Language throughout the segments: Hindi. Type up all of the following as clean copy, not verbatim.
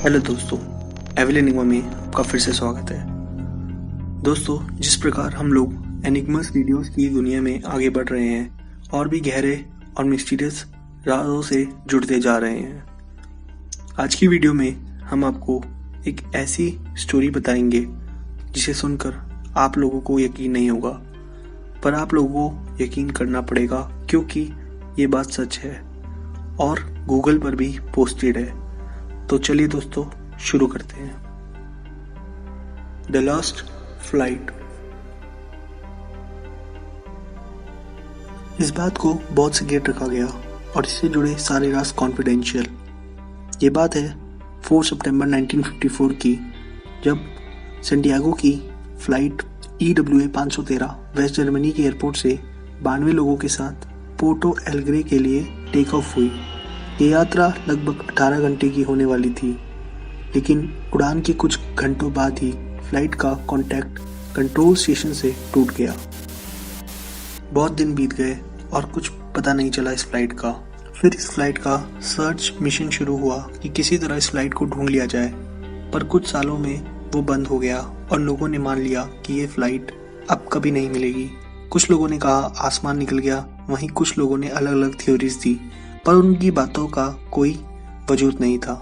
हेलो दोस्तों, एविल एनिग्मा में आपका फिर से स्वागत है। दोस्तों, जिस प्रकार हम लोग एनिग्मस वीडियोस की दुनिया में आगे बढ़ रहे हैं और भी गहरे और मिस्टीरियस राजों से जुड़ते जा रहे हैं, आज की वीडियो में हम आपको एक ऐसी स्टोरी बताएंगे जिसे सुनकर आप लोगों को यकीन नहीं होगा, पर आप लोगों को यकीन करना पड़ेगा क्योंकि ये बात सच है और गूगल पर भी पोस्टेड है। तो चलिए दोस्तों, शुरू करते हैं। The last flight. इस बात को बहुत सिक्रेट रखा गया और इससे जुड़े सारे राज कॉन्फिडेंशियल। ये बात है 4 सितंबर 1954 की, जब सैंटियागो की फ्लाइट EWA 513 वेस्ट जर्मनी के एयरपोर्ट से 92 लोगों के साथ पोर्टो एलेग्रे के लिए टेक ऑफ हुई। ये यात्रा लगभग 18 घंटे की होने वाली थी, लेकिन उड़ान के कुछ घंटों बाद ही फ्लाइट का कॉन्टैक्ट कंट्रोल स्टेशन से टूट गया। बहुत दिन बीत गए और कुछ पता नहीं चला इस फ्लाइट का। फिर इस फ्लाइट का सर्च मिशन शुरू हुआ कि किसी तरह इस फ्लाइट को ढूंढ लिया जाए, पर कुछ सालों में वो बंद हो गया और लोगों ने मान लिया कि ये फ्लाइट अब कभी नहीं मिलेगी। कुछ लोगों ने कहा आसमान निकल गया, वहीं कुछ लोगों ने अलग अलग थ्योरीज दी, पर उनकी बातों का कोई वजूद नहीं था।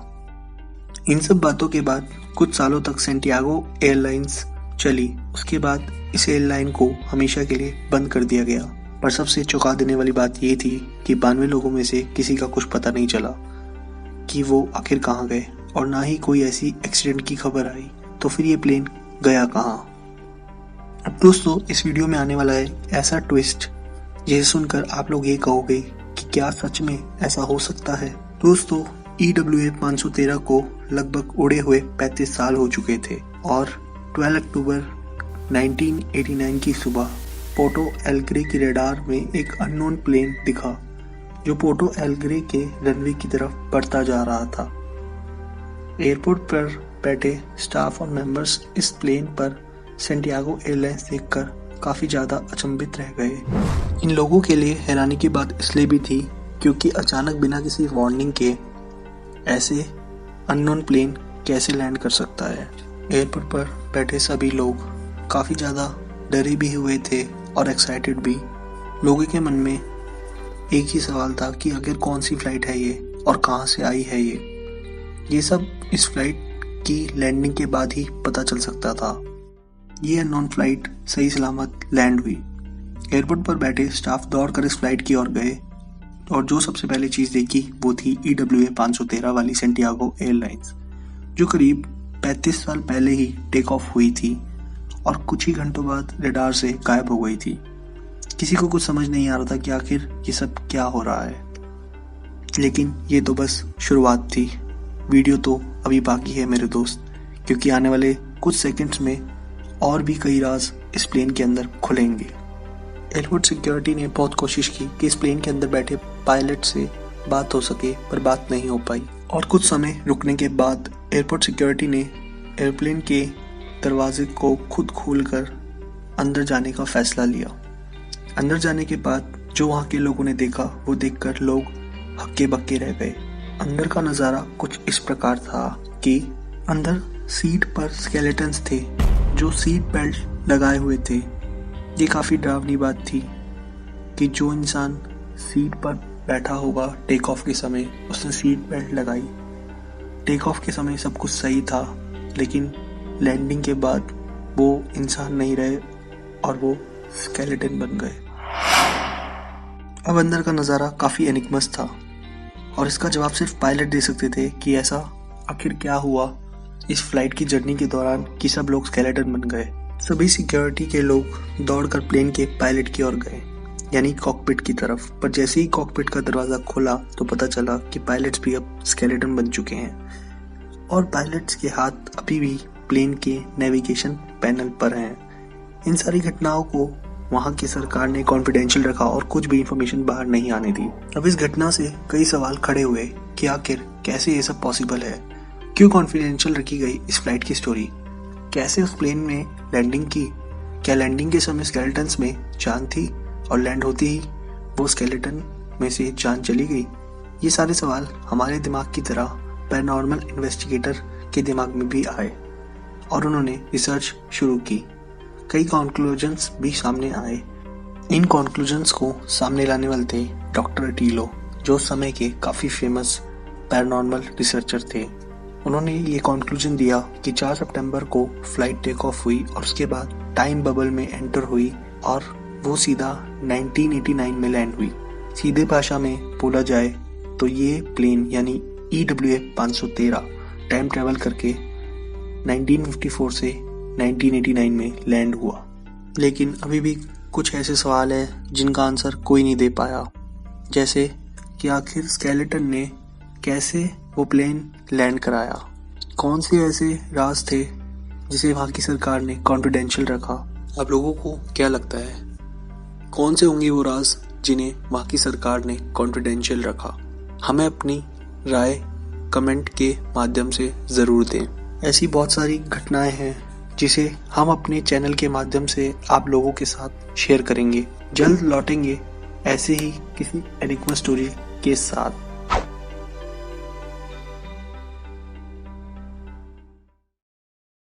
इन सब बातों के बाद कुछ सालों तक सैंटियागो एयरलाइंस चली। उसके बाद इस एयरलाइन को हमेशा के लिए बंद कर दिया गया। पर सबसे चौंका देने वाली बात ये थी कि 92 लोगों में से किसी का कुछ पता नहीं चला कि वो आखिर कहाँ गए, और ना ही कोई ऐसी एक्सीडेंट की खबर आई। तो फिर ये प्लेन गया कहाँ? अब दोस्तों, इस वीडियो में आने वाला है ऐसा ट्विस्ट जिसे सुनकर आप लोग ये कहोगे कि क्या सच में ऐसा हो सकता है। दोस्तों, EWA 513 को लगभग उड़े हुए 35 साल हो चुके थे और 12 अक्टूबर 1989 की सुबह पोर्टो एलेग्रे की रडार में एक अननोन प्लेन दिखा जो पोर्टो एलेग्रे के रनवे की तरफ बढ़ता जा रहा था। एयरपोर्ट पर बैठे स्टाफ और मेंबर्स इस प्लेन पर सैंटियागो एयरलाइंस देखकर काफी ज्यादा अचंभित रह गए। इन लोगों के लिए हैरानी की बात इसलिए भी थी क्योंकि अचानक बिना किसी वार्निंग के ऐसे अननोन प्लेन कैसे लैंड कर सकता है। एयरपोर्ट पर बैठे सभी लोग काफी ज्यादा डरे भी हुए थे और एक्साइटेड भी। लोगों के मन में एक ही सवाल था कि आखिर कौन सी फ्लाइट है ये और कहां से आई है ये सब इस फ्लाइट की लैंडिंग के बाद ही पता चल सकता था। ये अननोन फ्लाइट सही सलामत लैंड हुई। एयरपोर्ट पर बैठे स्टाफ दौड़कर इस फ्लाइट की ओर गए और जो सबसे पहले चीज देखी वो थी EWA 513 वाली सैंटियागो एयरलाइंस, जो करीब 35 साल पहले ही टेक ऑफ हुई थी और कुछ ही घंटों बाद रडार से गायब हो गई थी। किसी को कुछ समझ नहीं आ रहा था कि आखिर ये सब क्या हो रहा है, लेकिन ये तो बस शुरुआत थी। वीडियो तो अभी बाकी है मेरे दोस्त, क्योंकि आने वाले कुछ सेकंड्स में और भी कई राज इस प्लेन के अंदर खुलेंगे। एयरपोर्ट सिक्योरिटी ने बहुत कोशिश की कि इस प्लेन के अंदर बैठे पायलट से बात हो सके, पर बात नहीं हो पाई। और कुछ समय रुकने के बाद एयरपोर्ट सिक्योरिटी ने एयरप्लेन के दरवाजे को खुद खोलकर अंदर जाने का फैसला लिया। अंदर जाने के बाद जो वहाँ के लोगों ने देखा वो देखकर लोग हक्के बक्के रह गए। अंदर का नज़ारा कुछ इस प्रकार था कि अंदर सीट पर स्केलेटन्स थे जो सीट बेल्ट लगाए हुए थे। ये काफ़ी डरावनी बात थी कि जो इंसान सीट पर बैठा होगा टेक ऑफ के समय, उसने सीट बेल्ट लगाई। टेक ऑफ के समय सब कुछ सही था, लेकिन लैंडिंग के बाद वो इंसान नहीं रहे और वो स्केलेटन बन गए। अब अंदर का नज़ारा काफ़ी एनिग्मस था और इसका जवाब सिर्फ पायलट दे सकते थे कि ऐसा आखिर क्या हुआ इस फ्लाइट की जर्नी के दौरान कि सब लोग स्केलेटन बन गए। सभी सिक्योरिटी के लोग दौड़कर प्लेन के पायलट की ओर गए, यानी कॉकपिट की तरफ। पर जैसे ही कॉकपिट का दरवाजा खोला तो पता चला कि पायलट्स भी अब स्केलेटन बन चुके हैं और पायलट्स के हाथ अभी भी प्लेन के नेविगेशन पैनल पर हैं। इन सारी घटनाओं को वहाँ की सरकार ने कॉन्फिडेंशियल रखा और कुछ भी इंफॉर्मेशन बाहर नहीं आने दी। अब इस घटना से कई सवाल खड़े हुए कि आखिर कैसे ये सब पॉसिबल है, क्यों कॉन्फिडेंशियल रखी गई इस फ्लाइट की स्टोरी, कैसे उस प्लेन में लैंडिंग की, क्या लैंडिंग के समय स्केलेटन्स में जान थी और लैंड होती ही वो स्केलेटन में से जान चली गई। ये सारे सवाल हमारे दिमाग की तरह पैरानॉर्मल इन्वेस्टिगेटर के दिमाग में भी आए और उन्होंने रिसर्च शुरू की। कई कॉन्क्लूजन्स भी सामने आए। इन कॉन्क्लूजन्स को सामने लाने वाले थे डॉक्टर अटीलो, जो उस समय के काफ़ी फेमस पैरानॉर्मल रिसर्चर थे। उन्होंने ये कॉन्क्लूजन दिया कि 4 सितंबर को फ्लाइट टेक ऑफ हुई और उसके बाद टाइम बबल में एंटर हुई और वो सीधा 1989 में लैंड हुई। सीधे भाषा में बोला जाए तो ये प्लेन यानी EWA 513 टाइम ट्रैवल करके 1954 से 1989 में लैंड हुआ। लेकिन अभी भी कुछ ऐसे सवाल हैं जिनका आंसर कोई नहीं दे पाया, जैसे कि आखिर स्केलेटन ने कैसे वो प्लेन लैंड कराया, कौन से ऐसे राज थे जिसे वहाँ की सरकार ने कॉन्फिडेंशियल रखा। अब लोगों को क्या लगता है, कौन से होंगे वो राज जिन्हें वहाँ की सरकार ने कॉन्फिडेंशियल रखा? हमें अपनी राय कमेंट के माध्यम से ज़रूर दें। ऐसी बहुत सारी घटनाएं हैं जिसे हम अपने चैनल के माध्यम से आप लोगों के साथ शेयर करेंगे। जल्द लौटेंगे ऐसे ही किसी एनिग्मा स्टोरी के साथ।